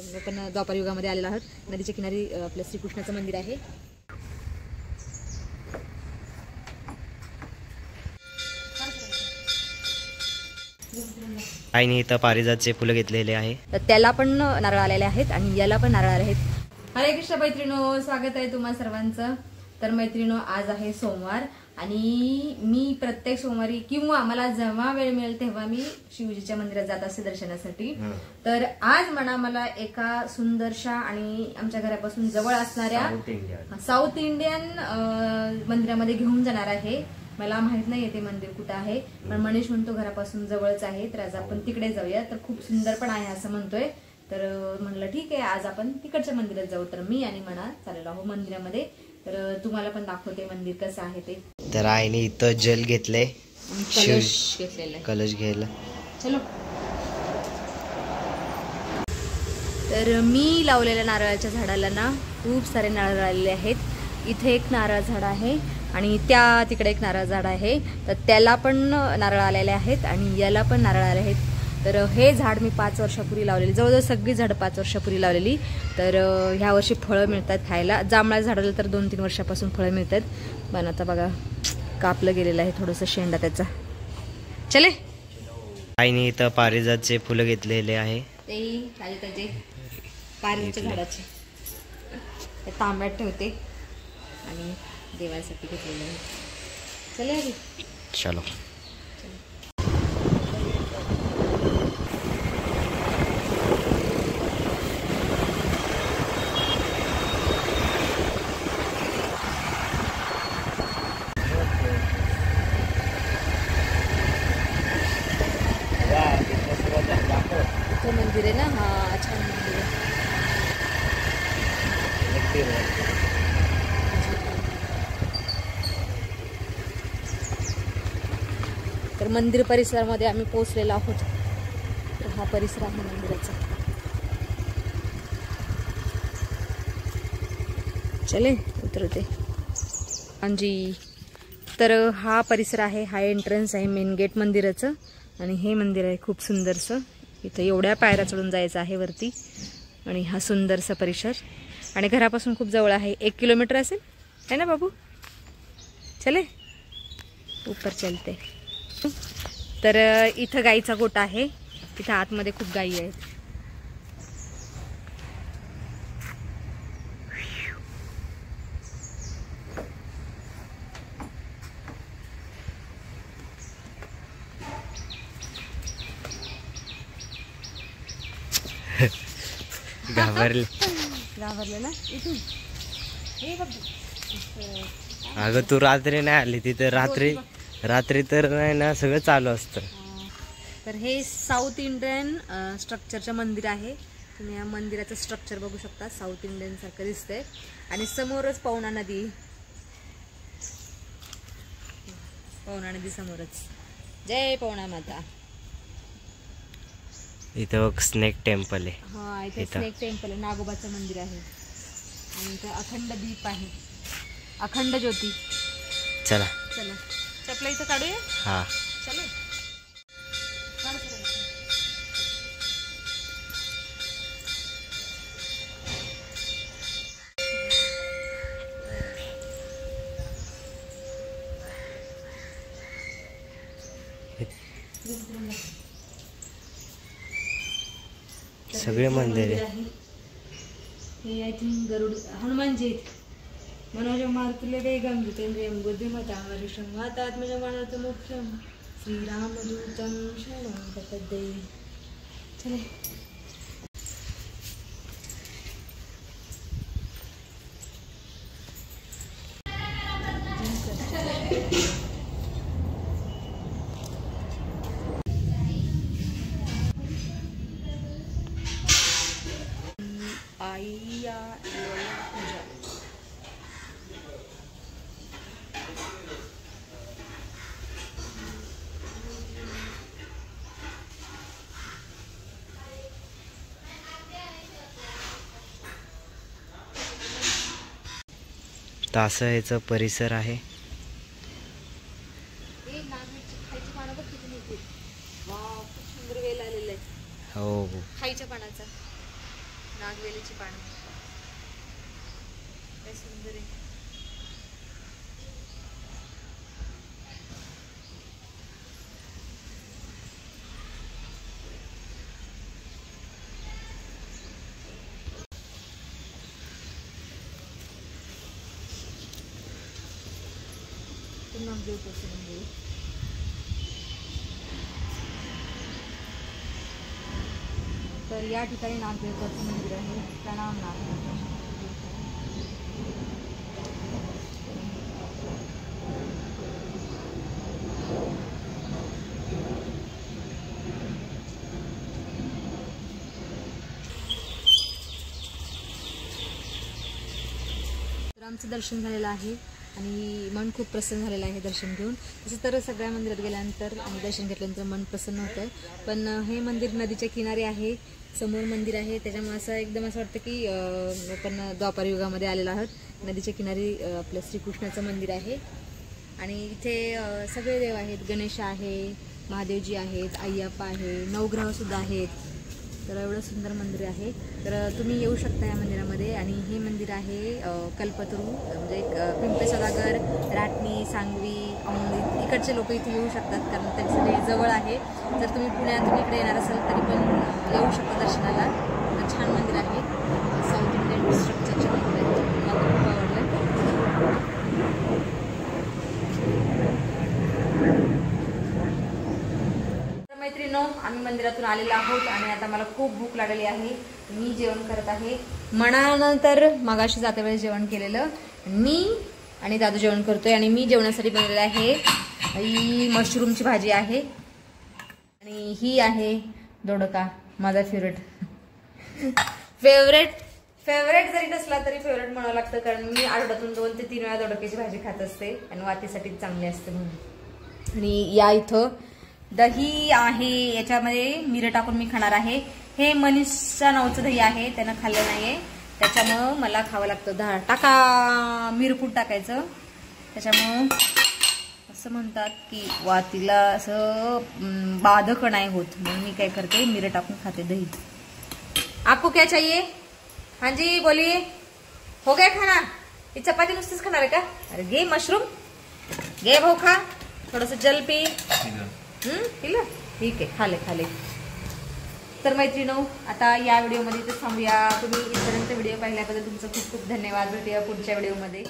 आपण द्वापर युगामध्ये आलेलो आहोत। नदीच्या किनारी आपलं श्रीकृष्णाचं मंदिर आहे। आईने इथं पारिजातचे फुलं घेतलेले आहे, तर त्याला पण नारळ आलेले आहेत आणि याला पण नारळ आले आहेत। हरे कृष्ण मैत्रिणो, स्वागत आहे तुम्हा सर्वांचं। तर मैत्रिणो, आज आहे सोमवार आणि मी प्रत्येक सोमवारी किंवा मला जेव्हा वेळ मिळेल तेव्हा मी शिवजीच्या मंदिरात जात असते दर्शनासाठी। तर आज मला एका सुंदरशा आणि आमच्या घरापासून जवळ असणाऱ्या साऊथ इंडियन मंदिरामध्ये घेऊन जाणार आहे। मला माहित नाही ते मंदिर कुठं आहे, पण मनीष म्हणतो घरापासून जवळच आहे, तर आज आपण तिकडे जाऊया। तर खूप सुंदर पण आहे असं म्हणतोय, तर म्हणलं ठीक आहे आज आपण तिकडच्या मंदिरात जाऊ। तर मी आणि मना चाललेलो आहो मंदिरामध्ये, तर तुम्हाला पण दाखवते मंदिर कसं आहे ते। तर आईने इथं जल घेतले, कलश घेतलेला आहे, कलश घ्यायला चलो। तर मी लावलेल्या नारळाच्या झाडाला ना खूप सारे नारळ आलेले आहेत। इथे एक नारळ झाड आहे आणि त्या तिकडे एक नारळ झाड आहे, तर त्याला पण नारळ आलेले आहेत आणि याला पण नारळ आले आहेत। तर हे झाड मी 5 वर्षापूर्वी लावलेली, जवळजवळ सगळी झाडं 5 वर्षापूर्वी लावलेली। तर ह्या वर्षी फळं मिळतात खायला। जांभळा झाडाला तर 2-3 वर्षापासून फळं मिळतात, पण आता बघा कापलं गेलेलं आहे थोडंसं शेंडा त्याचा। चले, आईने इथं पारिजातचे फुलं घेतलेले आहे, तेही खाली त्याचे पारिजातच्या झाडाचे ते तांब्यात ठेवते आणि देवासाठी घेतलेलं आहे। चले अभी चलो। मंदिर आहे ना, हा छान मंदिर आहे। तर मंदिर परिसरामध्ये आम्ही पोहोचलेलो आहोत। तर हा परिसर आहे मंदिराचा, चले उतरते हांजी। तर हा परिसर आहे, हा एंट्रन्स आहे मेन गेट मंदिराचं आणि हे मंदिर आहे खूप सुंदरसं। इथं एवढ्या पायऱ्या चढून जायचं आहे वरती आणि हा सुंदरसा परिसर आणि घरापासून खूप जवळ आहे, 1 किलोमीटर असेल है ना बाबू। चले ऊपर चलते। तर इथं गाईचा गोठा आहे, तिथं आतमध्ये खूप गाई आहेत। घाबरले ना इथून, हे बघ। अगं तू रात्री नाही आली तिथं, रात्री तर नाही ना सगळं चालू असतं। तर हे साऊथ इंडियन स्ट्रक्चरचं मंदिर आहे। तुम्ही या मंदिराचं स्ट्रक्चर बघू शकता, साऊथ इंडियन सारखं दिसतंय आणि समोरच पवना नदी, पवना नदी समोरच। जय पवना माता। इथं बघ स्नेक टेम्पल आहे, हा इथे स्नेक टेम्पल आहे, नागोबाचं मंदिर आहे आणि इथे अखंड दीप आहे, अखंड ज्योती। चला चला चपला इथं काढूया, हा चलो। सगळे मंदिर आहे। हे आय थिंक गरुड हनुमानजी आहेत। मनोज मारुतीले वेगम जितेंद्रियम बुद्धिमतां वरिष्ठं वातात्मजमानतं मुख्यं श्रीरामदूतं शरणं प्रपद्ये। चले आईया पूजा। तर असं याचं परिसर आहे। खूप सुंदर वेल आलेला आहे हो खाईच्या पानाचा। नागवेलीची पानं काय सुंदर आहे. नागदेवतेचं मंदिर. तर या ठिकाणी नागदेवतेचं मंदिर आहे. प्रणाम नागदेवता. तर आमचं दर्शन झालेलं आहे आणि मन खूप प्रसन्न झालेलं आहे दर्शन घेऊन. तसं तर सगळ्या मंदिरात गेल्यानंतर आणि दर्शन घेतल्यानंतर मन प्रसन्न होतं. पण हे मंदिर नदीच्या किनारी आहे, समोर मंदिर आहे, त्याच्यामुळे असं एकदम असं वाटतं की आपण द्वापार युगामध्ये आलेलो आहोत. नदीच्या किनारी आपलं श्रीकृष्णाचं मंदिर आहे आणि इथे सगळे देव आहेत. गणेश आहे, महादेवजी आहेत, अय्यप्पा आहे, नवग्रहसुद्धा आहेत. तर एवढं सुंदर मंदिर आहे. तर तुम्ही येऊ शकता या मंदिरामध्ये. आणि हे मंदिर आहे कल्पतरू, म्हणजे पिंपळे सौदागर, राटणी, सांगवी, औंध इकडचे लोक इथे येऊ शकतात कारण त्यांच्यासाठी जवळ आहे. जर तुम्ही पुण्यातून इकडे येणार असाल तरी पण येऊ शकता दर्शनाला. तर छान मंदिर आहे. साऊथ इंडियन स्ट्रक्चरचे मंदिर आहे. मला खूप आवडलं. मैत्रिणो, आम्ही मंदिरातून आलेलो आहोत आणि आता मला खूप भूक लागली आहे. मी जेवण करत आहे. मनानंतर मगाशी जाते वेळेस जेवण केलेलं. मी आणि दादू जेवण करतोय आणि मी जेवणासाठी बनवलेलं आहे ही मशरूमची भाजी आहे आणि ही आहे दोडका, माझा फेवरेट जरी नसला तरी फेवरेट म्हणावं लागतं कारण मी आठवड्यातून 2 ते 3 वेळा दोडक्याची भाजी खात असते आणि वातीसाठी चांगली असते म्हणून. आणि या इथं दही आहे, याच्यामध्ये मिरं टाकून मी खाणार आहे. हे मनीषा नावचं दही आहे, त्यानं खाल्लं नाहीये त्याच्यामुळं मला खावं लागतं. टाका मिरपूड टाकायचं. त्याच्यामुळं असं म्हणतात की वातीला असं बाधक नाही होत म्हणून मी काय करते मिरं टाकून खाते दही. आपको क्या चाहिए? हाँ जी बोलिए. हो गया खाना? ही चपाती नुसतीच खाणार आहे का? अरे घे मशरूम, घे भाऊ खा. थोडंसं जल पी. पिलं? ठीक आहे, खाले. तर मैत्रिणो, आता या व्हिडिओमध्ये इथे थांबूया. तुम्ही इथपर्यंत व्हिडिओ पाहिल्याबद्दल तुमचं खूप खूप धन्यवाद. भेटूया पुढच्या व्हिडिओमध्ये.